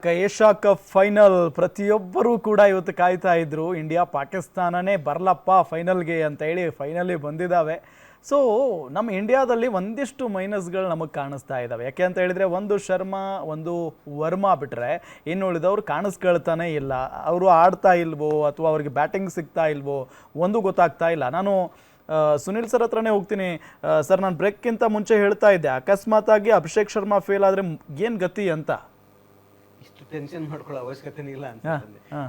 Asia cup final ಪ್ರತಿಯೊಬ್ಬರೂ ಕೂಡ ಇವತ್ತು ಕಾಯ್ತಾ ಇದ್ರು. ಇಂಡಿಯಾ ಪಾಕಿಸ್ತಾನನೇ ಬರಲಪ್ಪ ಫೈನಲ್ಗೆ ಅಂತ ಹೇಳಿ ಫೈನಲಿ ಬಂದಿದ್ದಾವೆ. ಸೊ ನಮ್ಮ ಇಂಡಿಯಾದಲ್ಲಿ ಒಂದಿಷ್ಟು ಮೈನಸ್ಗಳು ನಮಗೆ ಕಾಣಿಸ್ತಾ ಇದ್ದಾವೆ. ಯಾಕೆ ಅಂತ ಹೇಳಿದರೆ, ಒಂದು ಶರ್ಮಾ, ಒಂದು ವರ್ಮಾ ಬಿಟ್ಟರೆ ಇನ್ನು ಉಳಿದವ್ರು ಕಾಣಿಸ್ಕೊಳ್ತಾನೆ ಇಲ್ಲ. ಅವರು ಆಡ್ತಾ ಇಲ್ವೋ ಅಥವಾ ಅವ್ರಿಗೆ ಬ್ಯಾಟಿಂಗ್ ಸಿಗ್ತಾ ಇಲ್ವೋ ಒಂದು ಗೊತ್ತಾಗ್ತಾ ಇಲ್ಲ. ನಾನು ಸುನಿಲ್ ಸರ್ ಹತ್ರನೇ ಹೋಗ್ತೀನಿ. ಸರ್, ನಾನು ಬ್ರೇಕ್ಗಿಂತ ಮುಂಚೆ ಹೇಳ್ತಾ ಇದ್ದೆ, ಅಕಸ್ಮಾತಾಗಿ ಅಭಿಷೇಕ್ ಶರ್ಮಾ ಫೇಲ್ ಆದರೆ ಏನು ಗತಿ ಅಂತ. ಇಷ್ಟು ಟೆನ್ಷನ್ ಮಾಡ್ಕೊಳ್ಳೋ ಅವಶ್ಯಕತೆ ಇಲ್ಲ ಅಂತ.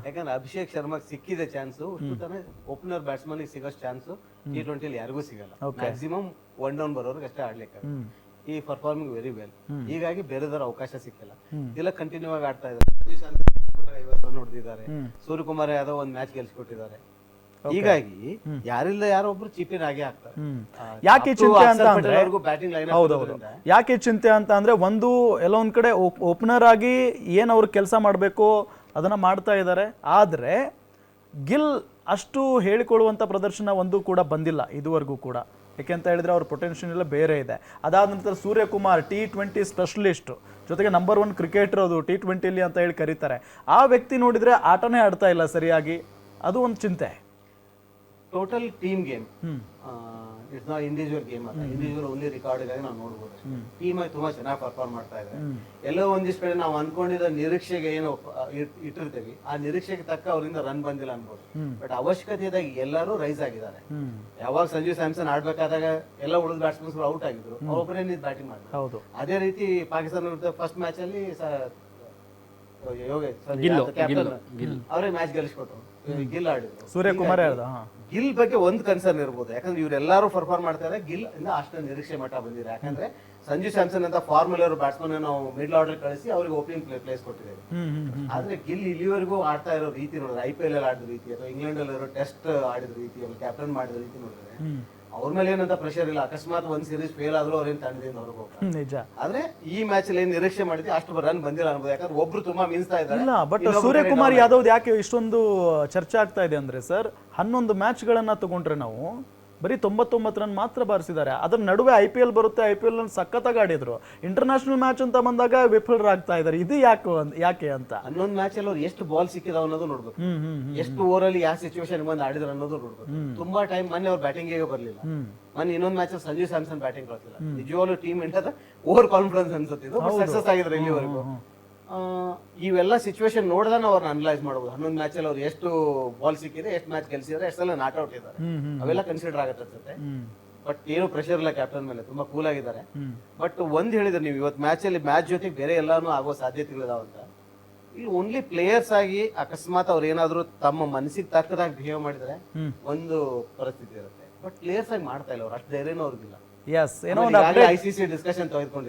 ಯಾಕಂದ್ರೆ ಅಭಿಷೇಕ್ ಶರ್ಮಾಗ್ ಸಿಕ್ಕಿದೆ ಚಾನ್ಸ್, ಓಪನರ್ ಬ್ಯಾಟ್ಸ್ಮನ್ ಸಿಗೋ ಚಾನ್ಸ್ T20 ಯಾರಿಗೂ ಸಿಗಲ್ಲ. ಮ್ಯಾಕ್ಸಿಮಮ್ 1 ಡೌನ್ ಬರೋರ್ಗೆ ಅಷ್ಟೇ ಆಡ್ಲಿಕ್ಕೆ. ಈ ಪರ್ಫಾರ್ಮಿಂಗ್ ವೆರಿ ವೆಲ್. ಹೀಗಾಗಿ ಬೇರೆದವ್ರ ಅವಕಾಶ ಸಿಕ್ಕಿಲ್ಲ. ಇಲ್ಲ ಕಂಟಿನ್ಯೂ ಆಗಿ ಆಡ್ತಾ ಇದ್ದಾರೆ. 50 ರನ್ ಹೊಡೆದಿದ್ದಾರೆ. ಸೂರ್ಯಕುಮಾರ್ ಯಾದವ್ ಒಂದು ಮ್ಯಾಚ್ ಗೆಲ್ಸ್ಕೊಟ್ಟಿದ್ದಾರೆ. ಹೀಗಾಗಿ ಯಾರಿಲ್ಲ ಯಾರೋ ಒಬ್ರು ಚೀಪಿನ ಆಗೇ ಆಗ್ತಾರೆ. ಯಾಕೆ ಚಿಂತೆ ಅಂತ ಅಂದ್ರೆ, ಬ್ಯಾಟಿಂಗ್ ಲೈನ್ ಹೌದೌದು, ಯಾಕೆ ಚಿಂತೆ ಅಂತ ಅಂದ್ರೆ, ಒಂದು ಎಲ್ಲ ಒಂದ್ ಕಡೆ ಓಪನರ್ ಆಗಿ ಏನ್ ಅವ್ರು ಕೆಲಸ ಮಾಡಬೇಕು ಅದನ್ನ ಮಾಡ್ತಾ ಇದ್ದಾರೆ. ಆದ್ರೆ ಗಿಲ್ ಅಷ್ಟು ಹೇಳಿಕೊಳ್ಳುವಂತ ಪ್ರದರ್ಶನ ಒಂದು ಕೂಡ ಬಂದಿಲ್ಲ ಇದುವರೆಗೂ ಕೂಡ. ಯಾಕೆಂತ ಹೇಳಿದ್ರೆ ಅವ್ರ ಪೊಟೆನ್ಷಿಯಲ್ ಎಲ್ಲ ಬೇರೆ ಇದೆ. ಅದಾದ ನಂತರ ಸೂರ್ಯಕುಮಾರ್ T20 ಸ್ಪೆಷಲಿಸ್ಟ್, ಜೊತೆಗೆ ನಂಬರ್ 1 ಕ್ರಿಕೆಟರ್, ಅದು T20 ಅಂತ ಹೇಳಿ ಕರೀತಾರೆ. ಆ ವ್ಯಕ್ತಿ ನೋಡಿದ್ರೆ ಆಟನೇ ಆಡ್ತಾ ಇಲ್ಲ ಸರಿಯಾಗಿ. ಅದು ಒಂದು ಚಿಂತೆ. Total team game, it's not individual game ಅಲ್ಲ. ಇಂಡಿವಿಜುವಲ್ ಓನ್ಲಿ ರೆಕಾರ್ಡ್ ಗಾಗಿ ನಾವು ನೋಡ್ಬೋದು. ಟೀಮ್ ಆಗಿ ತುಂಬಾ ಚೆನ್ನಾಗಿ ಪರ್ಫಾರ್ಮ್ ಮಾಡ್ತಾ ಇದ್ದಾರೆ. ಎಲ್ಲೋ ಒಂದಿಷ್ಟು ಕಡೆ ನಾವು ಅನ್ಕೊಂಡಿದ್ದ ನಿರೀಕ್ಷೆಗೆ ಏನು ಇಟ್ಟಿರ್ತೀವಿ, ಆ ನಿರೀಕ್ಷೆಗೆ ತಕ್ಕ ಅವರಿಂದ ರನ್ ಬಂದಿಲ್ಲ ಅನ್ಬೋದು. ಬಟ್ ಅವಶ್ಯಕತೆ ಇದ್ದಾಗ ಎಲ್ಲರೂ ರೈಸ್ ಆಗಿದ್ದಾರೆ. ಯಾವಾಗ ಸಂಜು ಸ್ಯಾಮ್ಸನ್ ಆಡ್ಬೇಕಾದಾಗ ಎಲ್ಲ ಉಳಿದ ಬ್ಯಾಟ್ಸ್ಮನ್ಸ್ ಔಟ್ ಆಗಿದ್ರು, ಒಬ್ಬರೇ ಬ್ಯಾಟಿಂಗ್ ಮಾಡಿದ್ರು. ಅದೇ ರೀತಿ ಪಾಕಿಸ್ತಾನ ವಿರುದ್ಧ ಫಸ್ಟ್ ಮ್ಯಾಚ್ ಅಲ್ಲಿ ಅವರೇ ಮ್ಯಾಚ್ ಗೆಲ್ಲಿಸ್ಕೊಟ್ರು. ಗಿಲ್ ಆಡಿದ್ರು, ಸೂರ್ಯಕುಮಾರ್. ಗಿಲ್ ಬಗ್ಗೆ ಒಂದು ಕನ್ಸರ್ನ್ ಇರ್ಬೋದು. ಯಾಕಂದ್ರೆ ಇವರೆಲ್ಲರೂ ಪರ್ಫಾರ್ಮ್ ಮಾಡ್ತಾ ಇದ್ದಾರೆ. ಗಿಲ್ ಇಂದ ಅಷ್ಟು ನಿರೀಕ್ಷೆ ಮಟ್ಟ ಬಂದಿದೆ. ಯಾಕಂದ್ರೆ ಸಂಜು ಸ್ಯಾಮ್ಸನ್ ಅಂತ ಫಾರ್ಮುಲರ್ ಬ್ಯಾಟ್ಸ್ಮನ್ ನಾವು ಮಿಡ್ಲ್ ಆರ್ಡರ್ ಕಳಿಸಿ ಅವ್ರಿಗೆ ಓಪನಿಂಗ್ ಪ್ಲೇಸ್ ಕೊಟ್ಟಿದ್ದೇವೆ. ಆದ್ರೆ ಗಿಲ್ ಇಲ್ಲಿವರೆಗೂ ಆಡ್ತಾ ಇರೋ ರೀತಿ ನೋಡಿದ್ರೆ, IPL ಅಲ್ಲಿ ಆಡಿದ ರೀತಿ ಅಥವಾ ಇಂಗ್ಲೆಂಡ್ ಅಲ್ಲಿ ಇರೋ ಟೆಸ್ಟ್ ಆಡಿದ ರೀತಿ, ಕ್ಯಾಪ್ಟನ್ ಮಾಡಿದ ರೀತಿ ನೋಡಿದ್ರೆ ಅವ್ರ ಮೇಲೆ ಏನಂತ ಪ್ರೆಷರ್ ಇಲ್ಲ. ಅಕಸ್ಮಾತ್ ಒಂದ್ ಸೀರೀಸ್ ಫೇಲ್ ಆದ್ರೂ ಅವ್ರೇನ್ ತಂಡದಿಂದ ಹೊರಗೆ ಹೋಗ್ತಾರೆ. ಆದ್ರೆ ಈ ಮ್ಯಾಚ್ ಅಲ್ಲಿ ಏನ್ ನಿರೀಕ್ಷೆ ಮಾಡಿದ್ವಿ ಅಷ್ಟು ರನ್ ಬಂದಿಲ್ಲ ಅನ್ಬೋದು. ಯಾಕಂದ್ರೆ ಒಬ್ರು ತುಂಬಾ ಮಿಂಚ್ತಾ ಇದ್ದಾರೆ. ಬಟ್ ಸೂರ್ಯಕುಮಾರ್ ಯಾದವ್ ಯಾಕೆ ಇಷ್ಟೊಂದು ಚರ್ಚೆ ಆಗ್ತಾ ಇದೆ ಅಂದ್ರೆ, ಸರ್, 11 ಮ್ಯಾಚ್ಗಳನ್ನ ತಗೊಂಡ್ರೆ ನಾವು ಬರೀ 99 ರನ್ ಮಾತ್ರ ಬಾರಿಸಿದ್ದಾರೆ. ಅದ್ರ ನಡುವೆ IPL ಬರುತ್ತೆ, IPL ಸಖತ್ತಾಗಿ ಆಡಿದ್ರು. ಇಂಟರ್ನ್ಯಾಷನಲ್ ಮ್ಯಾಚ್ ಅಂತ ಬಂದಾಗ ವಿಫಲರಾಗ್ತಾ ಇದ್ದಾರೆ. ಇದು ಯಾಕೆ ಅಂತ 11 ಮ್ಯಾಚ್ ಅಲ್ಲಿ ಅವ್ರು ಎಷ್ಟು ಬಾಲ್ ಸಿಕ್ಕಿದಾವ ಅನ್ನೋದು ನೋಡ್ಬೇಕು. ಎಷ್ಟು ಓವರ್ ಅಲ್ಲಿ ಯಾವ ಸಿಚುವೇಶನ್ ಬಂದು ಆಡಿದ್ರು ಅನ್ನೋದು ನೋಡ್ಬೇಕು. ತುಂಬಾ ಟೈಮ್ ಮೊನ್ನೆ ಅವ್ರು ಬ್ಯಾಟಿಂಗ್ ಬರ್ಲಿಲ್ಲ. ಮೊನ್ನೆ ಇನ್ನೊಂದು ಮ್ಯಾಚ್ ಸಂಜು ಸ್ಯಾಮ್ಸನ್ ಬ್ಯಾಟಿಂಗ್ ಕಳ್ಸಿಲ್ಲ. ನಿಜವಾಗ್ಲೂ ಟೀಮ್ ಇಂಡಿಯಾದ ಓವರ್ ಕಾನ್ಫಿಡೆನ್ಸ್ ಅನ್ಸುತ್ತೆ. ಸಕ್ಸಸ್ ಆಗಿದ್ರೆ ಇಲ್ಲಿವರೆಗೂ. ಇವೆಲ್ಲ ಸಿಚುವೇಶನ್ ನೋಡಿದ್ರೆ ಅವ್ರನ್ನ ಅನಲೈಸ್ ಮಾಡಬಹುದು. 11 ಮ್ಯಾಚ್ ಅಲ್ಲಿ ಅವ್ರು ಎಷ್ಟು ಬಾಲ್ ಸಿಕ್ಕಿದೆ, ಎಷ್ಟು ಮ್ಯಾಚ್ ಗೆಲ್ಸಿದ್ರೆ, ಎಷ್ಟೆಲ್ಲ ನಾಟ್ ಔಟ್ ಇದ್ದಾರೆ, ಅವೆಲ್ಲ ಕನ್ಸಿಡರ್ ಆಗುತ್ತೆ ಅನ್ಸುತ್ತೆ. ಬಟ್ ಏನು ಪ್ರೆಷರ್ ಇಲ್ಲ ಕ್ಯಾಪ್ಟನ್ ಮೇಲೆ, ತುಂಬಾ ಕೂಲ್ ಆಗಿದ್ದಾರೆ. ಬಟ್ ಒಂದ್ ಹೇಳಿದ್ರೆ ನೀವು, ಇವತ್ತು ಮ್ಯಾಚ್ ಅಲ್ಲಿ ಮ್ಯಾಚ್ ಜೊತೆಗೆ ಬೇರೆ ಎಲ್ಲಾನು ಆಗೋ ಸಾಧ್ಯತೆಗಳಿದಾವ ಅಂತ. ಇಲ್ಲಿ ಓನ್ಲಿ ಪ್ಲೇಯರ್ಸ್ ಆಗಿ ಅಕಸ್ಮಾತ್ ಅವ್ರು ಏನಾದ್ರು ತಮ್ಮ ಮನಸ್ಸಿಗೆ ತಕ್ಕದಾಗಿ ಬಿಹೇವ್ ಮಾಡಿದ್ರೆ ಒಂದು ಪರಿಸ್ಥಿತಿ ಇರುತ್ತೆ. ಬಟ್ ಪ್ಲೇಯರ್ಸ್ ಆಗಿ ಮಾಡ್ತಾ ಇಲ್ಲ ಅವ್ರು, ಅಷ್ಟು ಧೈರ್ಯನೂ ಅವ್ರಿಗಿಲ್ಲ. ICC ಡಿಸ್ಕಷನ್ ತೆಗೆದುಕೊಂಡಿದ್ದಾರೆ.